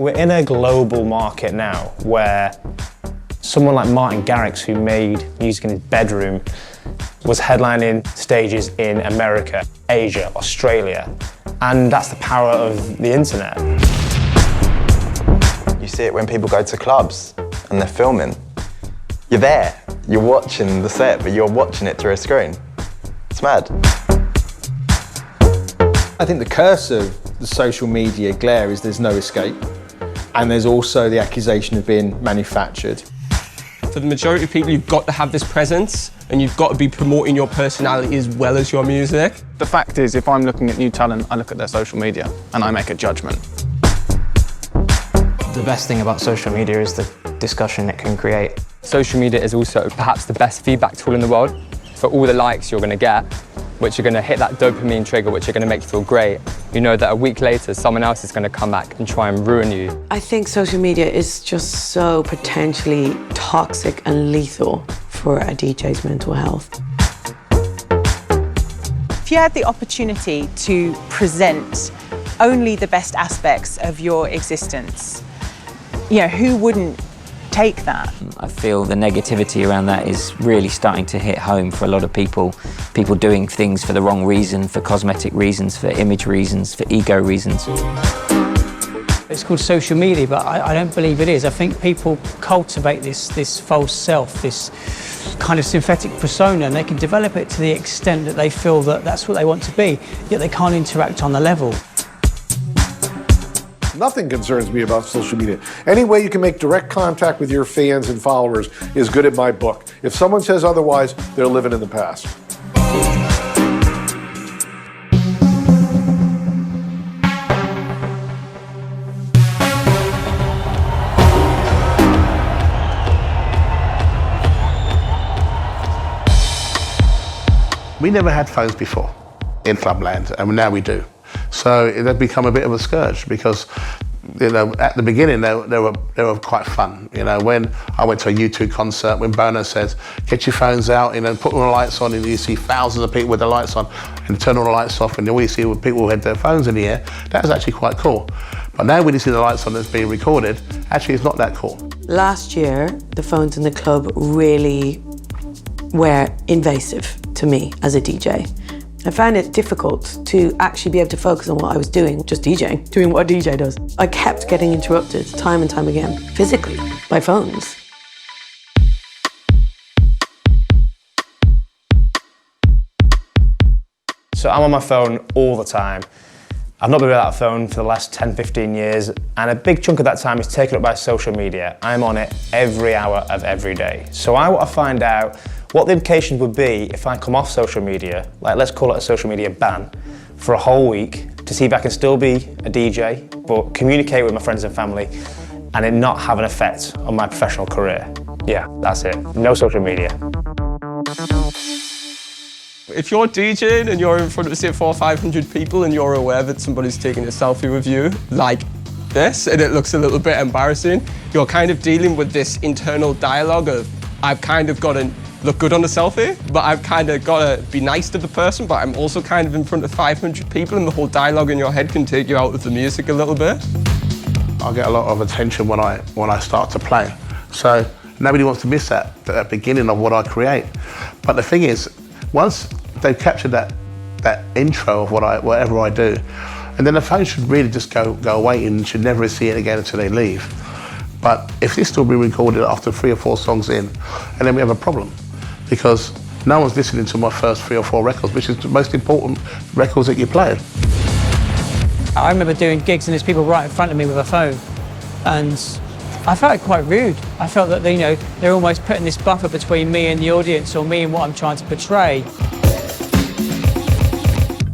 We're in a global market now where someone like Martin Garrix, who made music in his bedroom, was headlining stages in America, Asia, Australia, and that's the power of the internet. You see it when people go to clubs and they're filming. You're there, you're watching the set, but you're watching it through a screen. It's mad. I think the curse of the social media glare is there's no escape, and there's also the accusation of being manufactured. For the majority of people, you've got to have this presence, and you've got to be promoting your personality as well as your music. The fact is, if I'm looking at new talent, I look at their social media and I make a judgment. The best thing about social media is the discussion it can create. Social media is also perhaps the best feedback tool in the world. For all the likes you're going to get, which are going to hit that dopamine trigger, which are going to make you feel great, you know that a week later someone else is going to come back and try and ruin you. I think social media is just so potentially toxic and lethal for a DJ's mental health. If you had the opportunity to present only the best aspects of your existence, you know, who wouldn't take that? I feel the negativity around that is really starting to hit home for a lot of people. People doing things for the wrong reason, for cosmetic reasons, for image reasons, for ego reasons. It's called social media, but I don't believe it is. I think people cultivate this false self, this kind of synthetic persona, and they can develop it to the extent that they feel that that's what they want to be, yet they can't interact on the level. Nothing concerns me about social media. Any way you can make direct contact with your fans and followers is good in my book. If someone says otherwise, they're living in the past. We never had phones before in Clubland, and now we do. So it had become a bit of a scourge because, you know, at the beginning they were quite fun. You know, when I went to a U2 concert, when Bono says, "Get your phones out," you know, put all the lights on, and you see thousands of people with the lights on, and turn all the lights off, and all you see were people who had their phones in the air. That was actually quite cool. But now when you see the lights on that's being recorded, actually it's not that cool. Last year, the phones in the club really were invasive to me as a DJ. I found it difficult to actually be able to focus on what I was doing, just DJing, doing what a DJ does. I kept getting interrupted time and time again, physically, by phones. So I'm on my phone all the time. I've not been without a phone for the last 10, 15 years, and a big chunk of that time is taken up by social media. I'm on it every hour of every day. So I want to find out what the implications would be if I come off social media, like let's call it a social media ban, for a whole week, to see if I can still be a DJ, but communicate with my friends and family, and it not have an effect on my professional career. Yeah, that's it. No social media. If you're DJing and you're in front of, say, 400 or 500 people and you're aware that somebody's taking a selfie with you, like this, and it looks a little bit embarrassing, you're kind of dealing with this internal dialogue of, I've kind of got to look good on the selfie, but I've kind of got to be nice to the person, but I'm also kind of in front of 500 people, and the whole dialogue in your head can take you out of the music a little bit. I get a lot of attention when I start to play. So nobody wants to miss that beginning of what I create. But the thing is, once they've captured that intro of whatever I do, and then the phone should really just go away and should never see it again until they leave. But if this still be recorded after 3 or 4 songs in, and then we have a problem, because no one's listening to my first 3 or 4 records, which is the most important records that you play. I remember doing gigs and there's people right in front of me with a phone, and I felt it quite rude. I felt that, you know, they're almost putting this buffer between me and the audience, or me and what I'm trying to portray.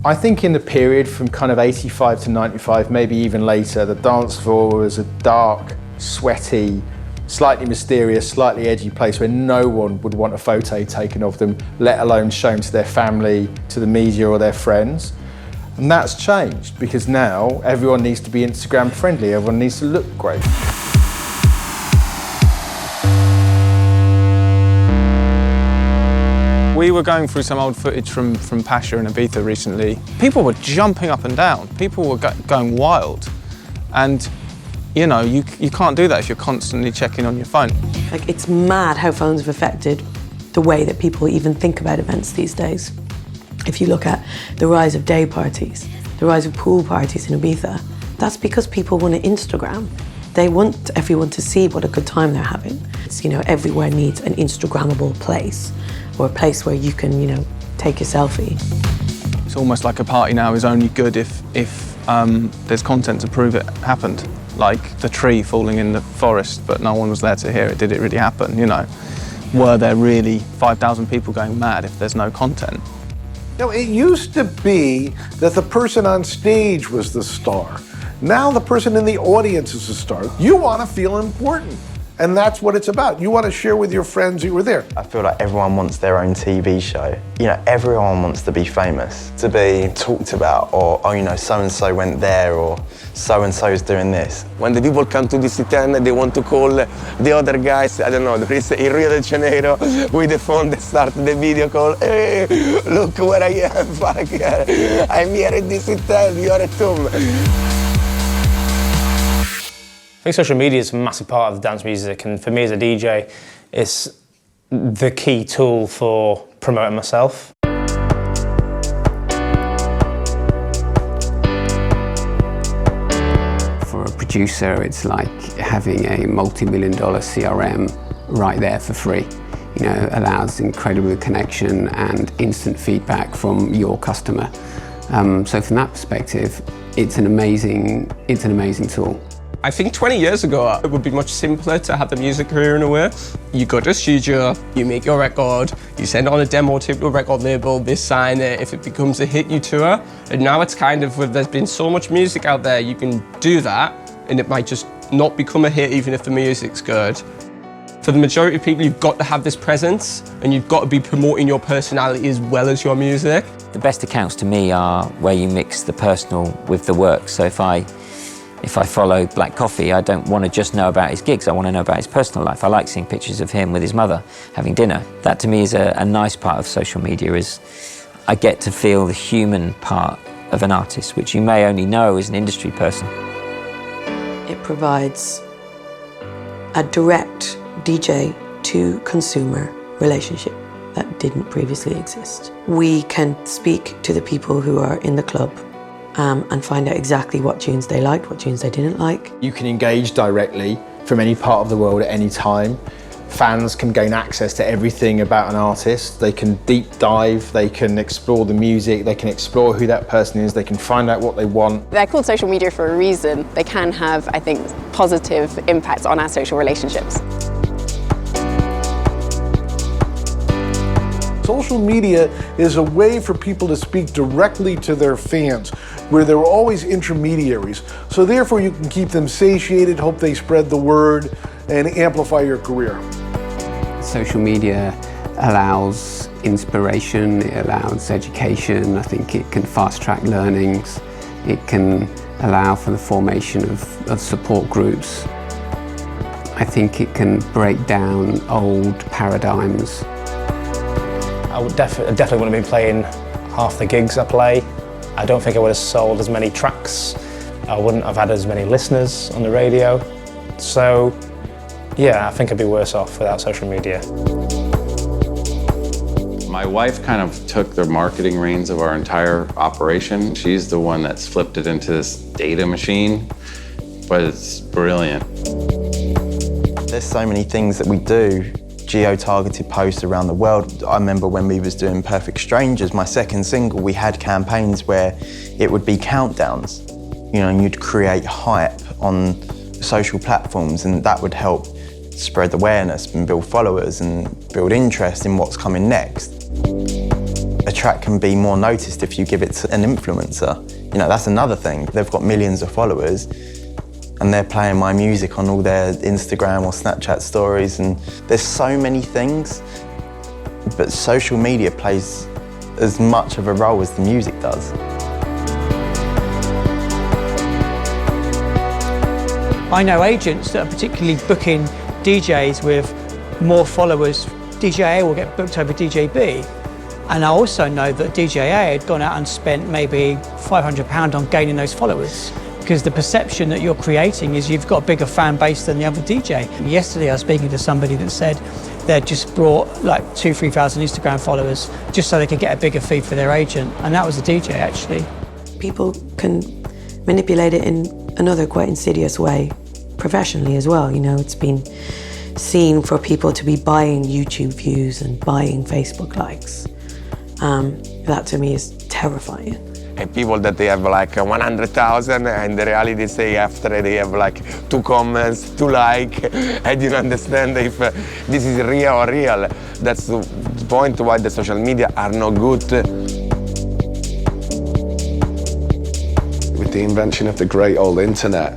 I think in the period from kind of 85 to 95, maybe even later, the dance floor was a dark, sweaty, slightly mysterious, slightly edgy place where no one would want a photo taken of them, let alone shown to their family, to the media or their friends. And that's changed because now everyone needs to be Instagram friendly, everyone needs to look great. We were going through some old footage from Pasha and Ibiza recently. People were jumping up and down. People were going wild. And You know, you can't do that if you're constantly checking on your phone. Like, it's mad how phones have affected the way that people even think about events these days. If you look at the rise of day parties, the rise of pool parties in Ibiza, that's because people want to Instagram. They want everyone to see what a good time they're having. It's, you know, everywhere needs an Instagrammable place, or a place where you can, you know, take a selfie. It's almost like a party now is only good if there's content to prove it happened. Like the tree falling in the forest, but no one was there to hear it. Did it really happen, you know? Were there really 5,000 people going mad if there's no content? Now, it used to be that the person on stage was the star. Now the person in the audience is the star. You want to feel important. And that's what it's about. You want to share with your friends you were there. I feel like everyone wants their own TV show. You know, everyone wants to be famous, to be talked about, or, oh, you know, so-and-so went there, or so-and-so's doing this. When the people come to this event, they want to call the other guys. I don't know, there is in Rio de Janeiro, with the phone, they start the video call. Hey, look where I am, fuck. I'm here at this hotel, you're at home. I think social media is a massive part of dance music, and for me as a DJ, it's the key tool for promoting myself. For a producer, it's like having a multi-million-dollar CRM right there for free. You know, allows incredible connection and instant feedback from your customer. So from that perspective, it's an amazing tool. I think 20 years ago, it would be much simpler to have the music career in a way. You go to a studio, you make your record, you send on a demo tape to a record label, they sign it, if it becomes a hit, you tour. And now it's kind of, there's been so much music out there, you can do that, and it might just not become a hit even if the music's good. For the majority of people, you've got to have this presence, and you've got to be promoting your personality as well as your music. The best accounts to me are where you mix the personal with the work. So if I follow Black Coffee, I don't want to just know about his gigs, I want to know about his personal life. I like seeing pictures of him with his mother having dinner. That to me is a nice part of social media, is I get to feel the human part of an artist, which you may only know as an industry person. It provides a direct DJ to consumer relationship that didn't previously exist. We can speak to the people who are in the club and find out exactly what tunes they liked, what tunes they didn't like. You can engage directly from any part of the world at any time. Fans can gain access to everything about an artist. They can deep dive, they can explore the music, they can explore who that person is, they can find out what they want. They're called social media for a reason. They can have, I think, positive impacts on our social relationships. Social media is a way for people to speak directly to their fans, where there were always intermediaries. So therefore you can keep them satiated, hope they spread the word, and amplify your career. Social media allows inspiration, it allows education. I think it can fast-track learnings. It can allow for the formation of support groups. I think it can break down old paradigms. I would definitely wouldn't have been playing half the gigs I play. I don't think I would have sold as many tracks. I wouldn't have had as many listeners on the radio. So, yeah, I think I'd be worse off without social media. My wife kind of took the marketing reins of our entire operation. She's the one that's flipped it into this data machine, but it's brilliant. There's so many things that we do, geo-targeted posts around the world. I remember when we was doing Perfect Strangers, my second single, we had campaigns where it would be countdowns, you know, and you'd create hype on social platforms, and that would help spread awareness and build followers and build interest in what's coming next. A track can be more noticed if you give it to an influencer. You know, that's another thing. They've got millions of followers, and they're playing my music on all their Instagram or Snapchat stories, and there's so many things, but social media plays as much of a role as the music does. I know agents that are particularly booking DJs with more followers. DJ A will get booked over DJ B. And I also know that DJ A had gone out and spent maybe £500 on gaining those followers. because the perception that you're creating is you've got a bigger fan base than the other DJ. Yesterday I was speaking to somebody that said they'd just brought like 2,000-3,000 Instagram followers just so they could get a bigger fee for their agent, and that was a DJ actually. People can manipulate it in another quite insidious way professionally as well. You know, it's been seen for people to be buying YouTube views and buying Facebook likes. That to me is terrifying. And people that they have like 100,000 and the reality they say after they have like 2 comments, 2 likes, and you don't understand if this is real or real. That's the point why the social media are not good. With the invention of the great old internet,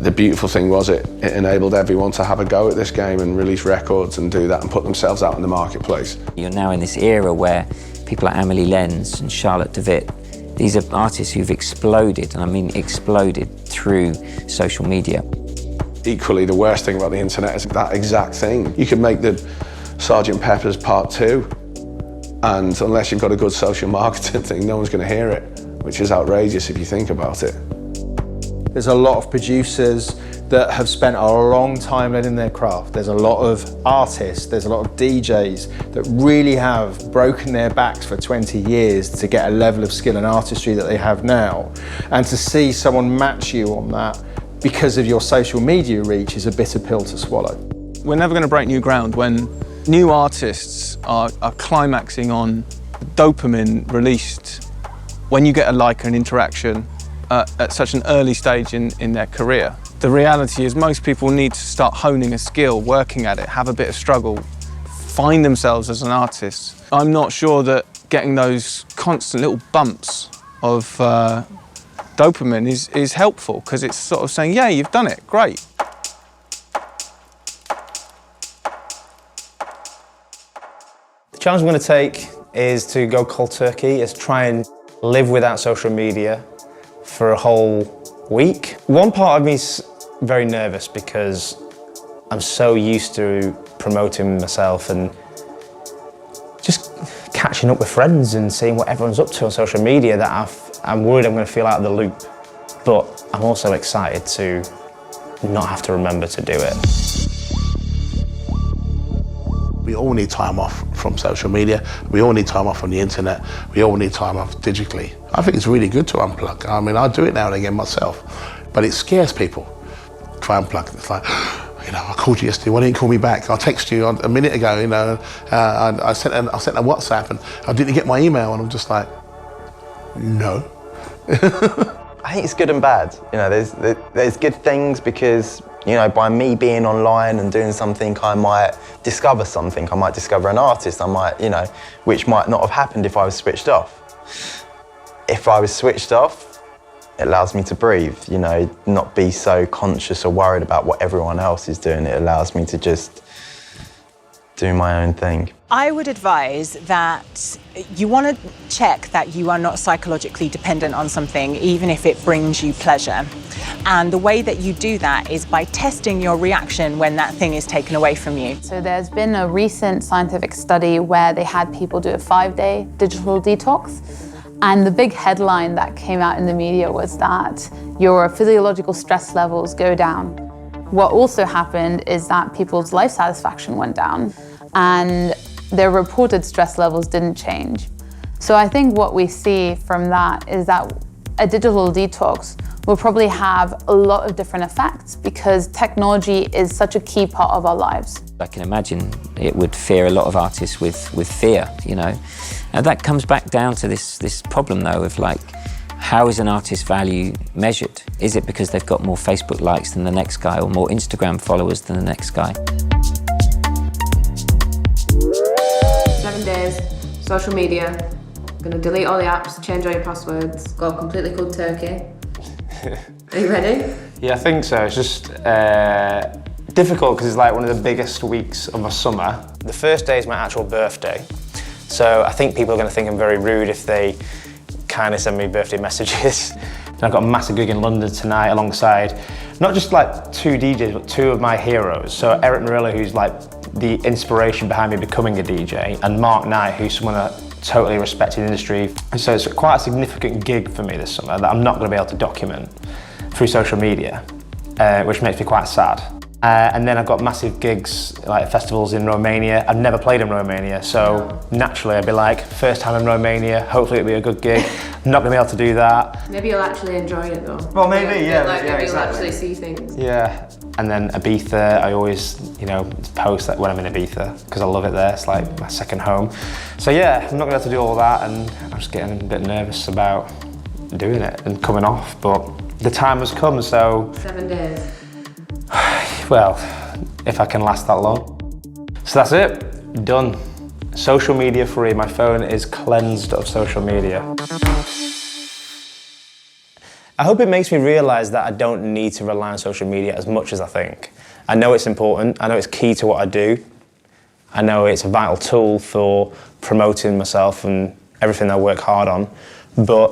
the beautiful thing was it enabled everyone to have a go at this game and release records and do that and put themselves out in the marketplace. You're now in this era where people like Amelie Lenz and Charlotte DeWitt, these are artists who've exploded, and I mean exploded, through social media. Equally, the worst thing about the internet is that exact thing. You could make the Sgt. Pepper's Part 2, and unless you've got a good social marketing thing, no one's going to hear it, which is outrageous if you think about it. There's a lot of producers that have spent a long time learning their craft. There's a lot of artists, there's a lot of DJs that really have broken their backs for 20 years to get a level of skill and artistry that they have now. And to see someone match you on that because of your social media reach is a bitter pill to swallow. We're never going to break new ground when new artists are climaxing on dopamine released when you get a like and interaction at such an early stage in their career. The reality is most people need to start honing a skill, working at it, have a bit of struggle, find themselves as an artist. I'm not sure that getting those constant little bumps of dopamine is helpful, because it's sort of saying, yeah, you've done it, great. The challenge I'm going to take is to go cold turkey, is try and live without social media for a whole week. One part of me is very nervous because I'm so used to promoting myself and just catching up with friends and seeing what everyone's up to on social media that I'm worried I'm going to feel out of the loop. But I'm also excited to not have to remember to do it. We all need time off from social media. We all need time off from the internet. We all need time off digitally. I think it's really good to unplug. I mean, I do it now and again myself, but it scares people. Try and unplug. It's like, you know, I called you yesterday, why didn't you call me back? I texted you a minute ago, you know, I sent a WhatsApp and I didn't get my email, and I'm just like, no. I think it's good and bad. You know, there's good things because, you know, by me being online and doing something, I might discover something. I might discover an artist. I might, you know, which might not have happened if I was switched off. If I was switched off, it allows me to breathe, you know, not be so conscious or worried about what everyone else is doing. It allows me to just do my own thing. I would advise that you want to check that you are not psychologically dependent on something, even if it brings you pleasure. And the way that you do that is by testing your reaction when that thing is taken away from you. So there's been a recent scientific study where they had people do a 5-day digital detox. And the big headline that came out in the media was that your physiological stress levels go down. What also happened is that people's life satisfaction went down and their reported stress levels didn't change. So I think what we see from that is that a digital detox will probably have a lot of different effects because technology is such a key part of our lives. I can imagine it would fear a lot of artists with fear, you know. And that comes back down to this problem though of like, how is an artist's value measured? Is it because they've got more Facebook likes than the next guy or more Instagram followers than the next guy? 7 days, social media, gonna delete all the apps, change all your passwords, go completely cold turkey. Are you ready? Yeah, I think so. It's just difficult because it's like one of the biggest weeks of my summer. The first day is my actual birthday. So I think people are going to think I'm very rude if they kind of send me birthday messages. And I've got a massive gig in London tonight alongside not just like 2 DJs, but 2 of my heroes. So Eric Murillo, who's like the inspiration behind me becoming a DJ, and Mark Knight, who's someone I totally respect in the industry. So it's quite a significant gig for me this summer that I'm not going to be able to document. through social media, which makes me quite sad. And then I've got massive gigs, like festivals in Romania. I've never played in Romania, so naturally I'd be like, first time in Romania, hopefully it'll be a good gig. Not gonna be able to do that. Maybe you'll actually enjoy it though. Well, maybe, yeah. Like, maybe exactly. you'll actually see things. Yeah. And then Ibiza, I always, post that when I'm in Ibiza, because I love it there. It's like my second home. So yeah, I'm not gonna have to do all that, and I'm just getting a bit nervous about doing it and coming off, but the time has come, so. 7 days. Well, if I can last that long. So that's it, done. Social media free, my phone is cleansed of social media. I hope it makes me realise that I don't need to rely on social media as much as I think. I know it's important, I know it's key to what I do. I know it's a vital tool for promoting myself and everything I work hard on, but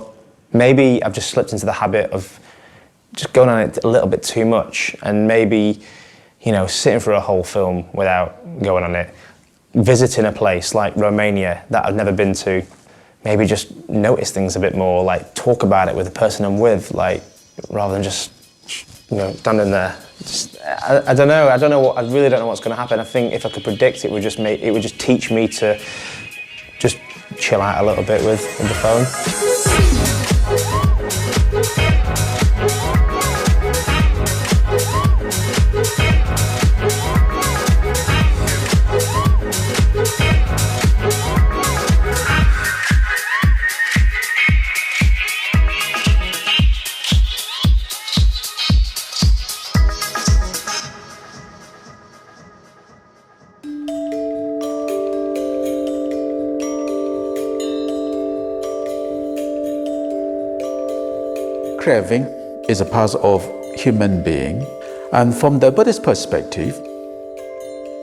maybe I've just slipped into the habit of just going on it a little bit too much, and maybe, sitting through a whole film without going on it, visiting a place like Romania that I've never been to, maybe just notice things a bit more, like talk about it with the person I'm with, like rather than just, standing there. I don't know. I really don't know what's going to happen. I think if I could predict, it would just teach me to just chill out a little bit with the phone. Craving is a part of human being, and from the Buddhist perspective,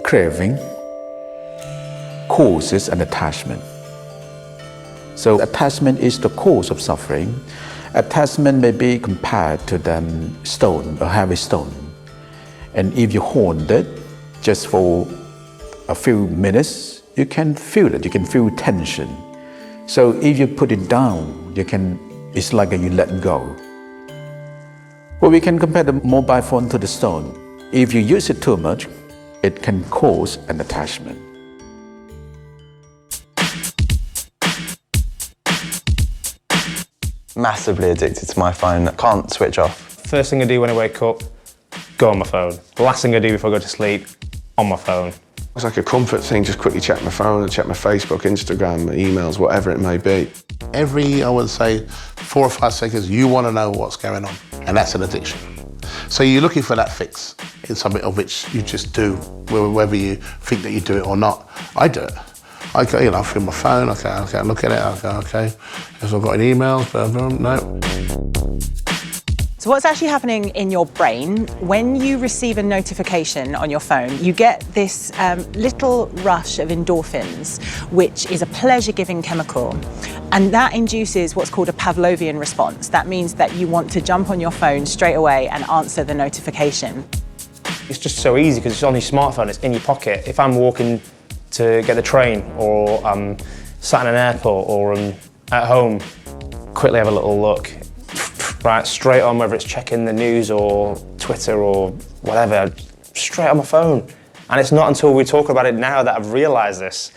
craving causes an attachment. So attachment is the cause of suffering. Attachment may be compared to the stone, a heavy stone. And if you hold it just for a few minutes, you can feel it, you can feel tension. So if you put it down, it's like you let go. Well, we can compare the mobile phone to the stone. If you use it too much, it can cause an attachment. Massively addicted to my phone. I can't switch off. First thing I do when I wake up, go on my phone. The last thing I do before I go to sleep, on my phone. It's like a comfort thing, just quickly check my phone and check my Facebook, Instagram, my emails, whatever it may be. Every, I would say, 4 or 5 seconds, you want to know what's going on, and that's an addiction. So you're looking for that fix in something of which you just do, whether you think that you do it or not. I do it. I feel my phone, okay, look at it, okay. If I've got any emails, no. So what's actually happening in your brain when you receive a notification on your phone? You get this little rush of endorphins, which is a pleasure-giving chemical. And that induces what's called a Pavlovian response. That means that you want to jump on your phone straight away and answer the notification. It's just so easy because it's on your smartphone, it's in your pocket. If I'm walking to get the train, or I'm sat in an airport, or I'm at home, quickly have a little look. Right, straight on, whether it's checking the news or Twitter or whatever, straight on my phone. And it's not until we talk about it now that I've realised this.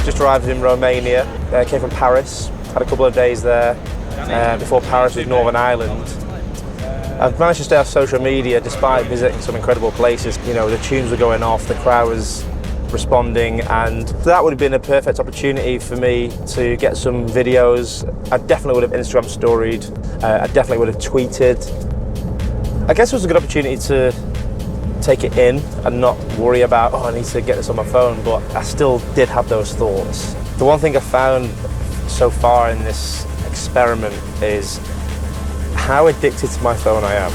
Just arrived in Romania, came from Paris, had a couple of days there. Before Paris was Northern Ireland. I've managed to stay off social media despite visiting some incredible places. The tunes were going off, the crowd was responding, and that would have been a perfect opportunity for me to get some videos. I definitely would have Instagram storied, I definitely would have tweeted. I guess it was a good opportunity to take it in and not worry about, I need to get this on my phone, but I still did have those thoughts. The one thing I found so far in this experiment is how addicted to my phone I am.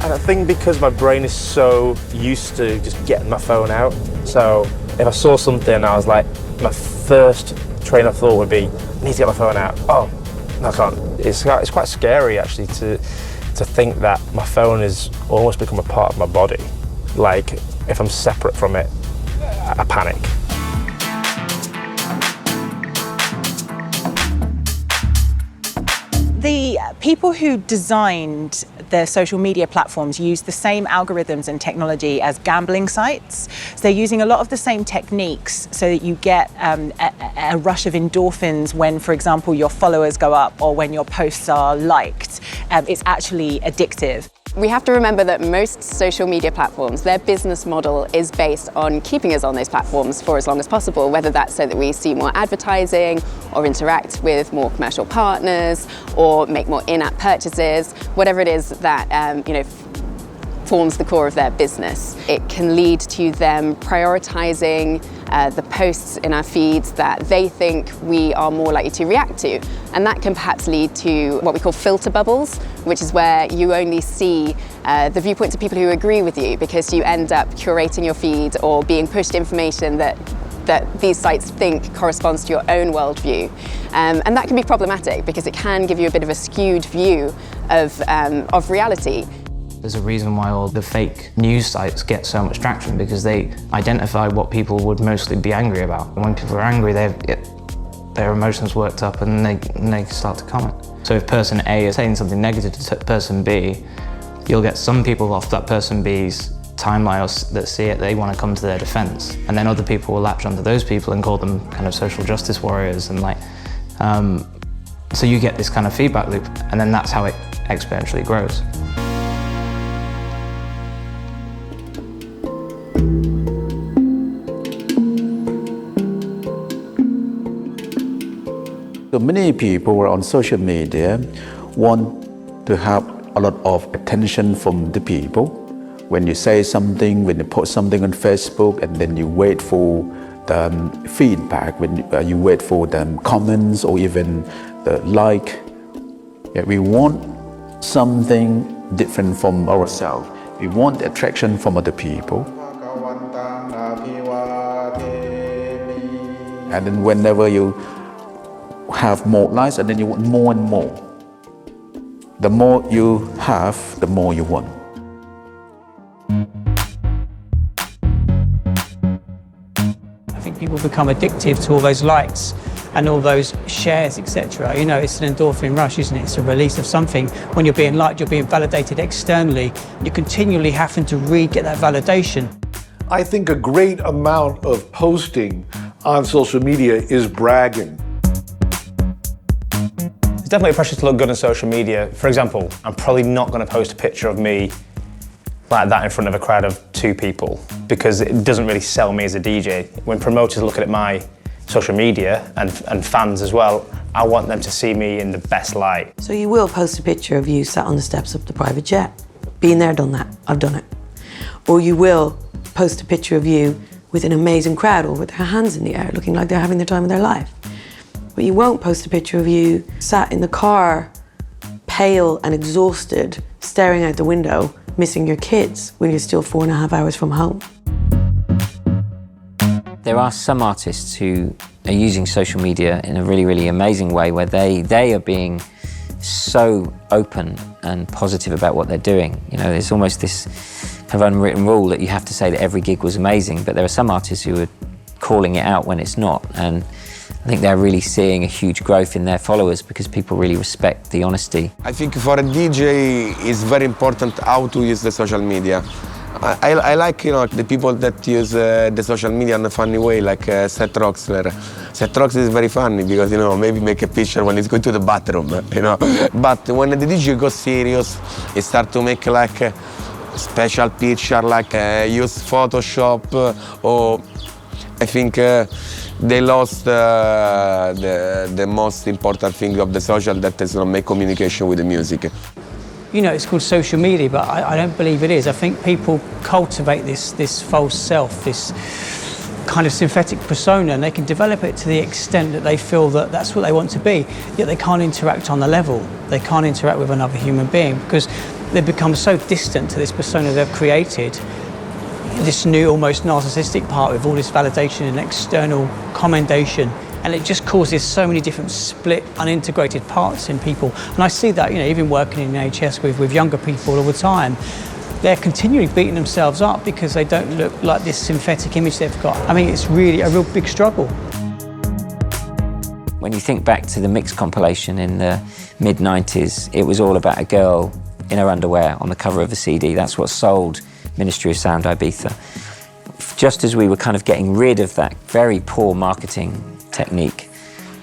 And I think because my brain is so used to just getting my phone out, so If I saw something, I was like, my first train of thought would be, I need to get my phone out. Oh, no, I can't. It's quite scary actually to think that my phone has almost become a part of my body. Like, if I'm separate from it, I panic. The people who designed the social media platforms use the same algorithms and technology as gambling sites. So they're using a lot of the same techniques so that you get a rush of endorphins when, for example, your followers go up or when your posts are liked. It's actually addictive. We have to remember that most social media platforms, their business model is based on keeping us on those platforms for as long as possible, whether that's so that we see more advertising or interact with more commercial partners or make more in-app purchases, whatever it is that forms the core of their business. It can lead to them prioritizing the posts in our feeds that they think we are more likely to react to. And that can perhaps lead to what we call filter bubbles, which is where you only see the viewpoints of people who agree with you because you end up curating your feed or being pushed information that these sites think corresponds to your own worldview. And that can be problematic because it can give you a bit of a skewed view of reality. There's a reason why all the fake news sites get so much traction, because they identify what people would mostly be angry about. And when people are angry, their emotions worked up and they start to comment. So if person A is saying something negative to person B, you'll get some people off that person B's timeline that see it, they want to come to their defense. And then other people will latch onto those people and call them kind of social justice warriors. And so you get this kind of feedback loop, and then that's how it exponentially grows. So many people on social media want to have a lot of attention from the people. When you say something, when you post something on Facebook, and then you wait for the feedback, when you wait for the comments or even the like. Yeah, we want something different from ourselves. We want attraction from other people. And then whenever you have more likes, and then you want more and more. The more you have, the more you want. I think people become addictive to all those likes and all those shares, etc. You know, it's an endorphin rush, isn't it? It's a release of something. When you're being liked, you're being validated externally. You're continually having to get that validation. I think a great amount of posting on social media is bragging. There's definitely a pressure to look good on social media. For example, I'm probably not going to post a picture of me like that in front of a crowd of 2 people because it doesn't really sell me as a DJ. When promoters are looking at my social media and fans as well, I want them to see me in the best light. So you will post a picture of you sat on the steps of the private jet. Been there, done that. I've done it. Or you will post a picture of you with an amazing crowd or with their hands in the air looking like they're having the time of their life. But you won't post a picture of you sat in the car, pale and exhausted, staring out the window, missing your kids when you're still 4.5 hours from home. There are some artists who are using social media in a really, really amazing way where they are being so open and positive about what they're doing. You know, there's almost this kind of unwritten rule that you have to say that every gig was amazing, but there are some artists who are calling it out when it's not. And I think they're really seeing a huge growth in their followers because people really respect the honesty. I think for a DJ it's very important how to use the social media. I like, the people that use the social media in a funny way, like Seth Roxler. Seth Roxler is very funny because, maybe make a picture when he's going to the bathroom, But when the DJ goes serious, he start to make like a special picture, like use Photoshop, or I think they lost the most important thing of the social, that is make communication with the music. You know, it's called social media, but I don't believe it is. I think people cultivate this false self, this kind of synthetic persona, and they can develop it to the extent that they feel that that's what they want to be, yet they can't interact on the level. They can't interact with another human being because they've become so distant to this persona they've created. this new almost narcissistic part with all this validation and external commendation. And it just causes so many different split, unintegrated parts in people. And I see that, even working in NHS with younger people all the time. They're continually beating themselves up because they don't look like this synthetic image they've got. I mean, it's really a real big struggle. When you think back to the Mix compilation in the mid-90s, it was all about a girl in her underwear on the cover of a CD. That's what sold Ministry of Sound Ibiza. Just as we were kind of getting rid of that very poor marketing technique,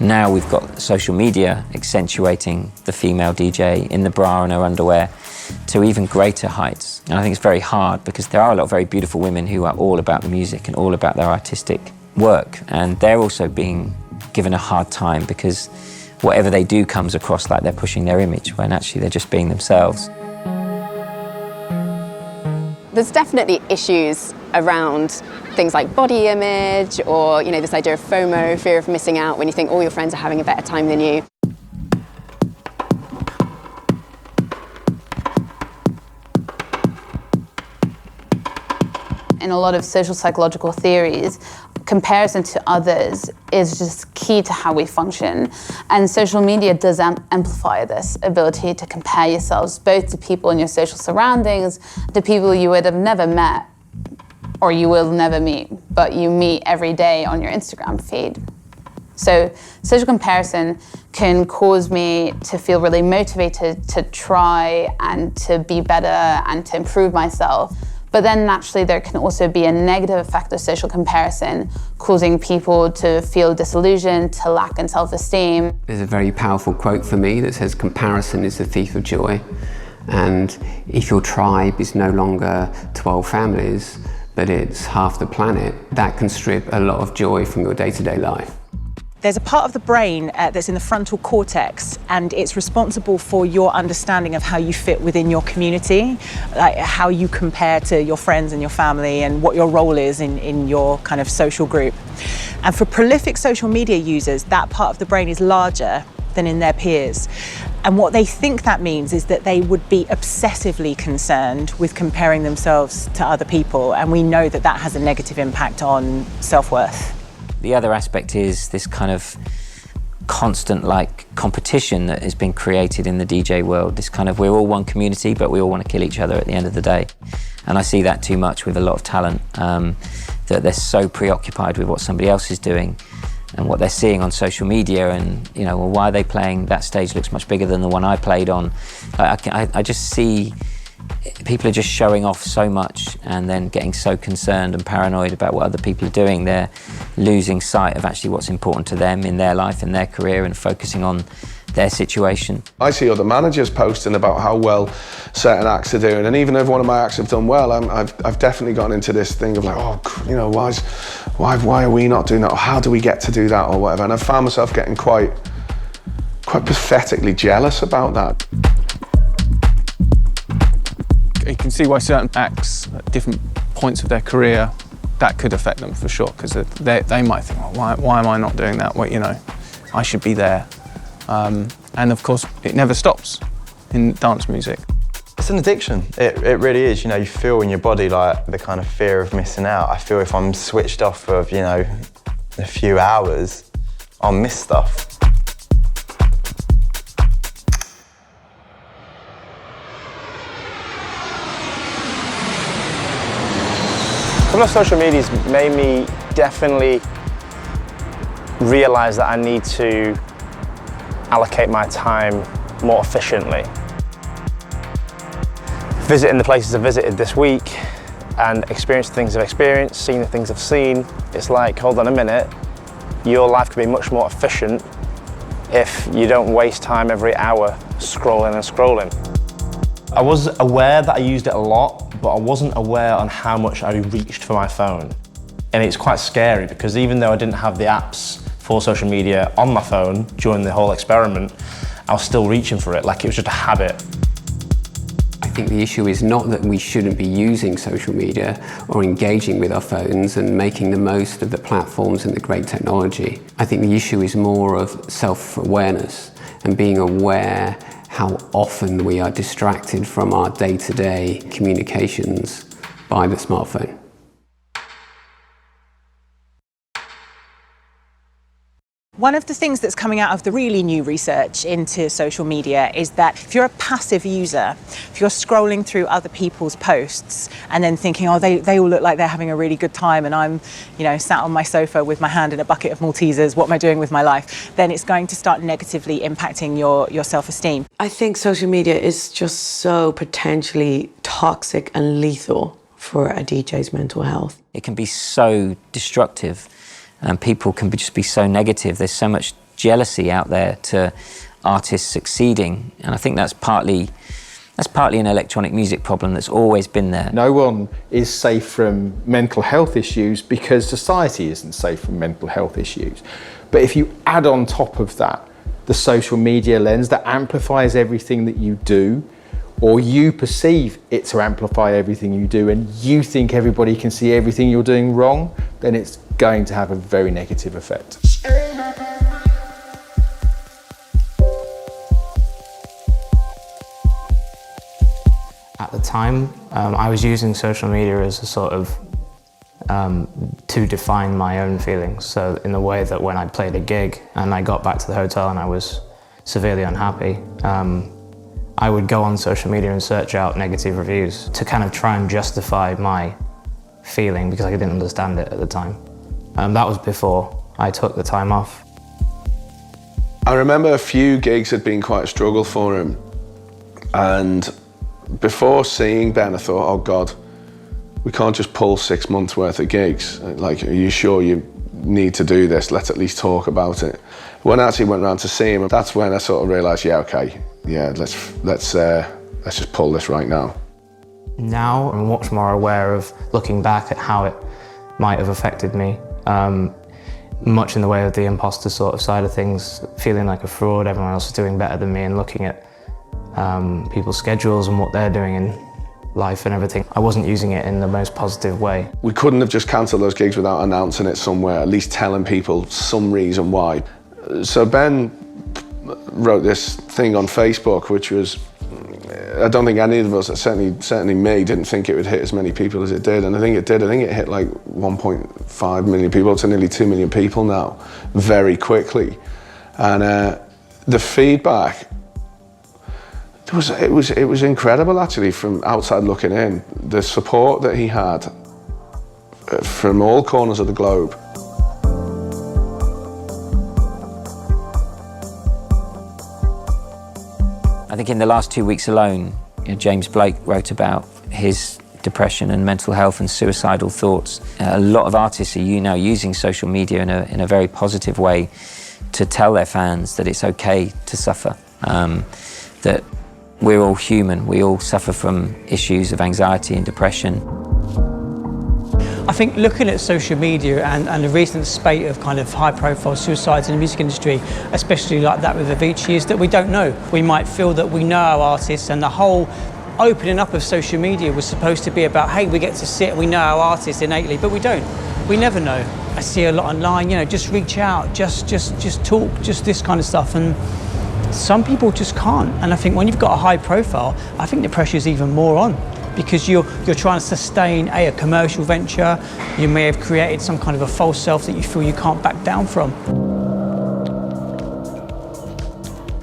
now we've got social media accentuating the female DJ in the bra and her underwear to even greater heights. And I think it's very hard because there are a lot of very beautiful women who are all about the music and all about their artistic work, and they're also being given a hard time because whatever they do comes across like they're pushing their image when actually they're just being themselves. There's definitely issues around things like body image or, this idea of FOMO, fear of missing out, when you think all your friends are having a better time than you. In a lot of social psychological theories, comparison to others is just key to how we function. And social media does amplify this ability to compare yourselves both to people in your social surroundings, to people you would have never met or you will never meet, but you meet every day on your Instagram feed. So social comparison can cause me to feel really motivated to try and to be better and to improve myself. But then naturally there can also be a negative effect of social comparison, causing people to feel disillusioned, to lack in self-esteem. There's a very powerful quote for me that says, "Comparison is the thief of joy." And if your tribe is no longer 12 families, but it's half the planet, that can strip a lot of joy from your day-to-day life. There's a part of the brain that's in the frontal cortex, and it's responsible for your understanding of how you fit within your community, like how you compare to your friends and your family and what your role is in your kind of social group. And for prolific social media users, that part of the brain is larger than in their peers. And what they think that means is that they would be obsessively concerned with comparing themselves to other people. And we know that that has a negative impact on self-worth. The other aspect is this kind of constant competition that has been created in the DJ world. This kind of, we're all one community, but we all want to kill each other at the end of the day. And I see that too much with a lot of talent, that they're so preoccupied with what somebody else is doing and what they're seeing on social media, and why are they playing, that stage looks much bigger than the one I played on. I just see people are just showing off so much and then getting so concerned and paranoid about what other people are doing. They're losing sight of actually what's important to them in their life and their career and focusing on their situation. I see other managers posting about how well certain acts are doing, and even if one of my acts have done well, I've definitely gone into this thing of why are we not doing that, or how do we get to do that, or whatever, and I found myself getting quite pathetically jealous about that. You can see why certain acts at different points of their career, that could affect them for sure, because they might think, well, why am I not doing that? Well, I should be there. And of course, it never stops in dance music. It's an addiction. It really is. You feel in your body like the kind of fear of missing out. I feel if I'm switched off for, a few hours, I'll miss stuff. Some of social media's made me definitely realise that I need to allocate my time more efficiently. Visiting the places I've visited this week and experiencing the things I've experienced, seeing the things I've seen, it's like, hold on a minute, your life could be much more efficient if you don't waste time every hour scrolling and scrolling. I was aware that I used it a lot, but I wasn't aware on how much I reached for my phone. And it's quite scary because even though I didn't have the apps for social media on my phone during the whole experiment, I was still reaching for it like it was just a habit. I think the issue is not that we shouldn't be using social media or engaging with our phones and making the most of the platforms and the great technology. I think the issue is more of self-awareness and being aware how often we are distracted from our day-to-day communications by the smartphone. One of the things that's coming out of the really new research into social media is that if you're a passive user, if you're scrolling through other people's posts and then thinking, oh, they all look like they're having a really good time and I'm, sat on my sofa with my hand in a bucket of Maltesers, what am I doing with my life? Then it's going to start negatively impacting your self-esteem. I think social media is just so potentially toxic and lethal for a DJ's mental health. It can be so destructive. And people can just be so negative. There's so much jealousy out there to artists succeeding. And I think that's partly an electronic music problem that's always been there. No one is safe from mental health issues because society isn't safe from mental health issues. But if you add on top of that the social media lens that amplifies everything that you do, or you perceive it to amplify everything you do and you think everybody can see everything you're doing wrong, then it's going to have a very negative effect. At the time, I was using social media as a sort of to define my own feelings. So in the way that when I played a gig and I got back to the hotel and I was severely unhappy, I would go on social media and search out negative reviews to kind of try and justify my feeling because I didn't understand it at the time. That was before I took the time off. I remember a few gigs had been quite a struggle for him, and before seeing Ben I thought, oh God, we can't just pull 6 months worth of gigs. Like, are you sure you need to do this? Let's at least talk about it. When I actually went round to see him, that's when I sort of realised, yeah, okay, yeah, let's just pull this right now. Now I'm much more aware of looking back at how it might have affected me, much in the way of the imposter sort of side of things, feeling like a fraud, everyone else is doing better than me, and looking at people's schedules and what they're doing in life and everything. I wasn't using it in the most positive way. We couldn't have just cancelled those gigs without announcing it somewhere, at least telling people some reason why. So Ben wrote this thing on Facebook, which was, I don't think any of us, certainly me, didn't think it would hit as many people as it did, and I think it did. I think it hit like 1.5 million people to nearly 2 million people now, very quickly. And the feedback, it was incredible actually from outside looking in. The support that he had from all corners of the globe. I think in the last 2 weeks alone, James Blake wrote about his depression and mental health and suicidal thoughts. A lot of artists are now using social media in a very positive way to tell their fans that it's okay to suffer, that we're all human, we all suffer from issues of anxiety and depression. I think looking at social media and the recent spate of kind of high-profile suicides in the music industry, especially like that with Avicii, is that we don't know. We might feel that we know our artists, and the whole opening up of social media was supposed to be about, hey, we get to sit and we know our artists innately, but we don't. We never know. I see a lot online, just reach out, just talk, just this kind of stuff, and some people just can't. And I think when you've got a high profile, I think the pressure is even more on, because you're trying to sustain a commercial venture. You may have created some kind of a false self that you feel you can't back down from.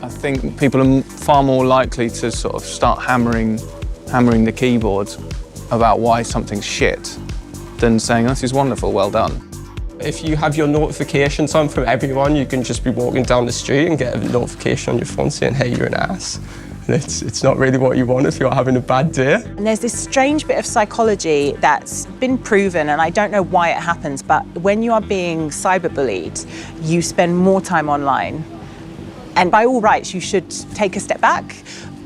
I think people are far more likely to sort of start hammering the keyboard about why something's shit than saying, oh, this is wonderful, well done. If you have your notifications on from everyone, you can just be walking down the street and get a notification on your phone saying, hey, you're an ass. And it's not really what you want if you're having a bad day. And there's this strange bit of psychology that's been proven, and I don't know why it happens, but when you are being cyberbullied, you spend more time online. And by all rights, you should take a step back,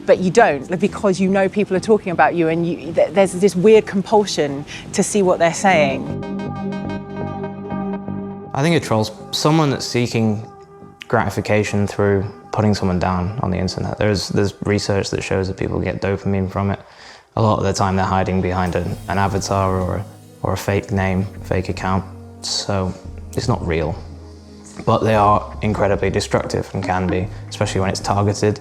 but you don't, because you know people are talking about you, and there's this weird compulsion to see what they're saying. I think a troll's someone that's seeking gratification through putting someone down on the internet. There's research that shows that people get dopamine from it. A lot of the time they're hiding behind an avatar or a fake name, fake account. So it's not real. But they are incredibly destructive and can be, especially when it's targeted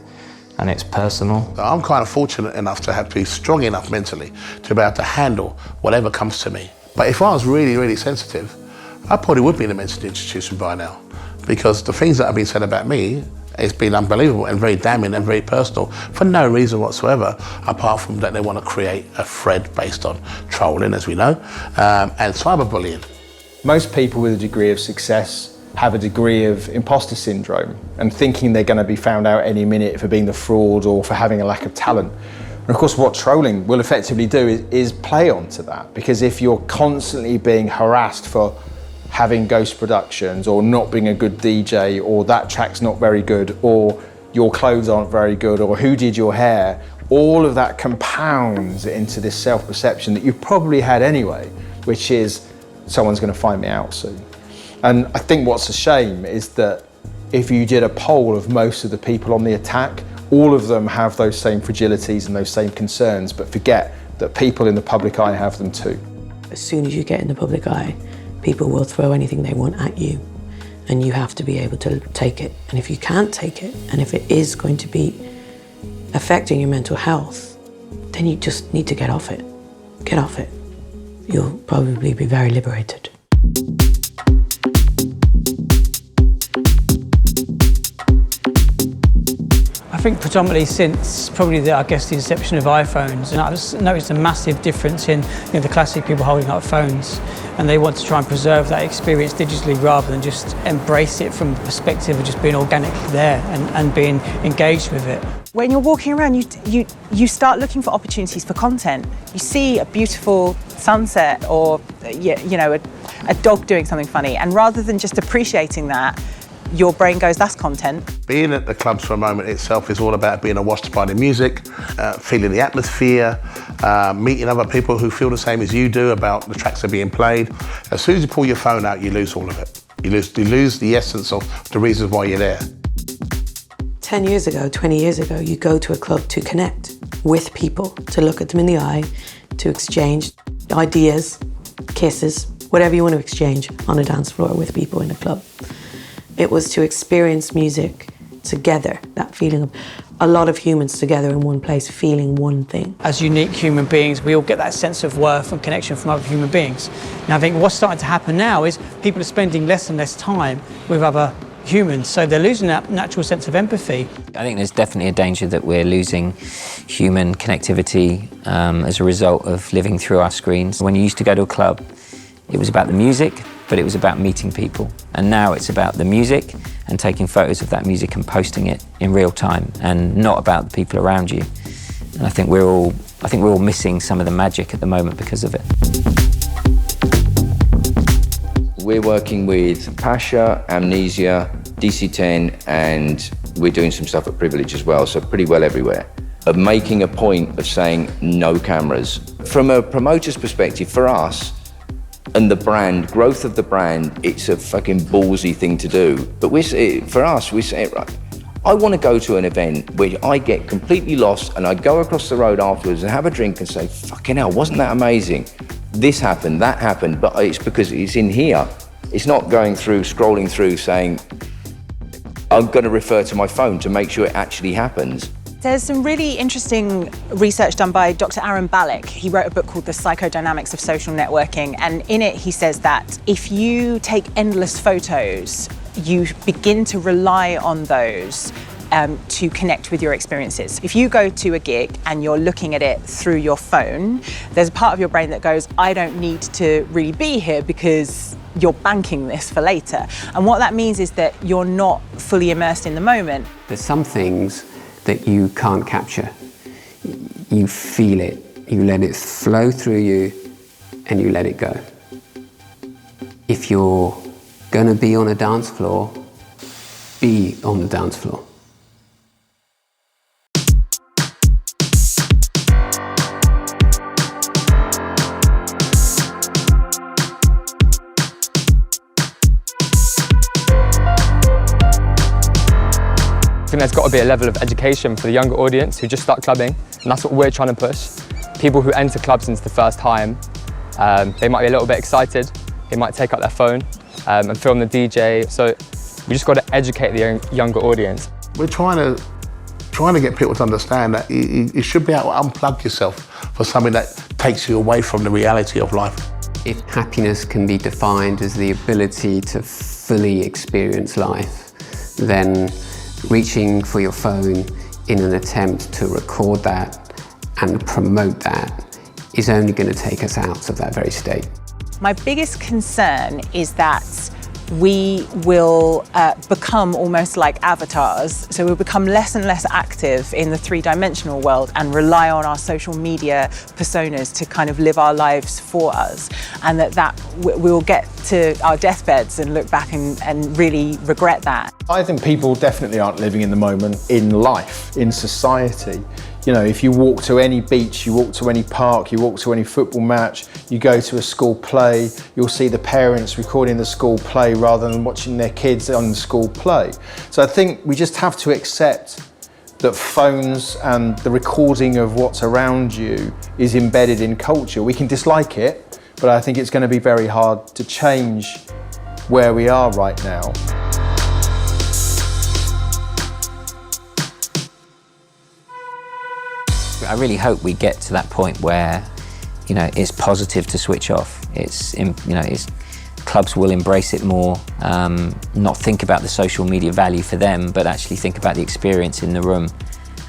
and it's personal. I'm kind of fortunate enough to have to be strong enough mentally to be able to handle whatever comes to me. But if I was really, really sensitive, I probably would be in a mental institution by now. because the things that have been said about me, it's been unbelievable and very damning and very personal for no reason whatsoever, apart from that they want to create a thread based on trolling, as we know, and cyberbullying. Most people with a degree of success have a degree of imposter syndrome and thinking they're going to be found out any minute for being the fraud or for having a lack of talent. And of course, what trolling will effectively do is play onto that, because if you're constantly being harassed for having ghost productions or not being a good DJ, or that track's not very good, or your clothes aren't very good, or who did your hair, all of that compounds into this self-perception that you probably had anyway, which is someone's going to find me out soon. And I think what's a shame is that if you did a poll of most of the people on the attack, all of them have those same fragilities and those same concerns, but forget that people in the public eye have them too. As soon as you get in the public eye, people will throw anything they want at you, and you have to be able to take it. And if you can't take it, and if it is going to be affecting your mental health, then you just need to get off it. Get off it. You'll probably be very liberated. I think predominantly since probably the inception of iPhones, and I've noticed a massive difference in the classic people holding up phones, and they want to try and preserve that experience digitally rather than just embrace it from the perspective of just being organically there and being engaged with it. When you're walking around, you start looking for opportunities for content. You see a beautiful sunset or a dog doing something funny, and rather than just appreciating that, your brain goes, that's content. Being at the clubs for a moment itself is all about being awash by the music, feeling the atmosphere, meeting other people who feel the same as you do about the tracks that are being played. As soon as you pull your phone out, you lose all of it. You lose the essence of the reasons why you're there. 10 years ago, 20 years ago, you go to a club to connect with people, to look at them in the eye, to exchange ideas, kisses, whatever you want to exchange on a dance floor with people in a club. It was to experience music together, that feeling of a lot of humans together in one place, feeling one thing. As unique human beings, we all get that sense of worth and connection from other human beings. And I think what's starting to happen now is people are spending less and less time with other humans, so they're losing that natural sense of empathy. I think there's definitely a danger that we're losing human connectivity as a result of living through our screens. When you used to go to a club, it was about the music, but it was about meeting people. And now it's about the music and taking photos of that music and posting it in real time, and not about the people around you. And I think we're all missing some of the magic at the moment because of it. We're working with Pasha, Amnesia, DC10, and we're doing some stuff at Privilege as well, so pretty well everywhere. Of making a point of saying no cameras. From a promoter's perspective, for us, and the brand, growth of the brand, it's a fucking ballsy thing to do. But for us, we say, right, I want to go to an event where I get completely lost and I go across the road afterwards and have a drink and say, fucking hell, wasn't that amazing? This happened, that happened, but it's because it's in here. It's not going through, scrolling through saying, I'm going to refer to my phone to make sure it actually happens. There's some really interesting research done by Dr. Aaron Balick. He wrote a book called The Psychodynamics of Social Networking, and in it he says that if you take endless photos, you begin to rely on those to connect with your experiences. If you go to a gig and you're looking at it through your phone, there's a part of your brain that goes, I don't need to really be here because you're banking this for later. And what that means is that you're not fully immersed in the moment. There's some things that you can't capture. You feel it, you let it flow through you, and you let it go. If you're gonna be on a dance floor, be on the dance floor. I think there's got to be a level of education for the younger audience who just start clubbing, and that's what we're trying to push. People who enter clubs since the first time, they might be a little bit excited, they might take out their phone and film the DJ, so we just got to educate the younger audience. We're trying to get people to understand that you should be able to unplug yourself for something that takes you away from the reality of life. If happiness can be defined as the ability to fully experience life, then reaching for your phone in an attempt to record that and promote that is only going to take us out of that very state. My biggest concern is that we will become almost like avatars. So we'll become less and less active in the three-dimensional world and rely on our social media personas to kind of live our lives for us. And that we'll get to our deathbeds and look back and really regret that. I think people definitely aren't living in the moment in life, in society. You know, if you walk to any beach, you walk to any park, you walk to any football match, you go to a school play, you'll see the parents recording the school play rather than watching their kids on the school play. So I think we just have to accept that phones and the recording of what's around you is embedded in culture. We can dislike it, but I think it's going to be very hard to change where we are right now. I really hope we get to that point where, you know, it's positive to switch off. Clubs will embrace it more, not think about the social media value for them, but actually think about the experience in the room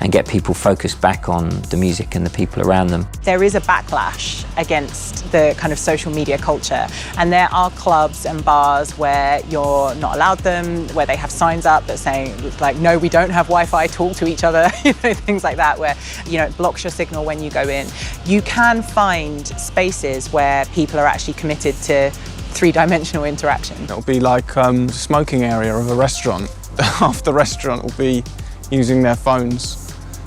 and get people focused back on the music and the people around them. There is a backlash against the kind of social media culture, and there are clubs and bars where you're not allowed them, where they have signs up that say like, no, we don't have Wi-Fi, talk to each other, you know, things like that, where, you know, it blocks your signal when you go in. You can find spaces where people are actually committed to three-dimensional interaction. It'll be like a smoking area of a restaurant. Half the restaurant will be using their phones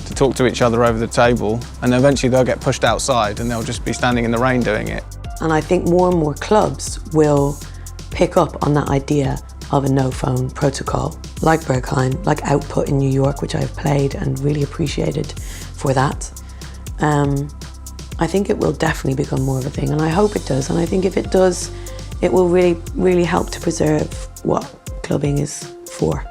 to talk to each other over the table, and eventually they'll get pushed outside and they'll just be standing in the rain doing it. And I think more and more clubs will pick up on that idea of a no-phone protocol, like Berghain, like Output in New York, which I've played and really appreciated for that. I think it will definitely become more of a thing, and I hope it does. And I think if it does, it will really, really help to preserve what clubbing is for.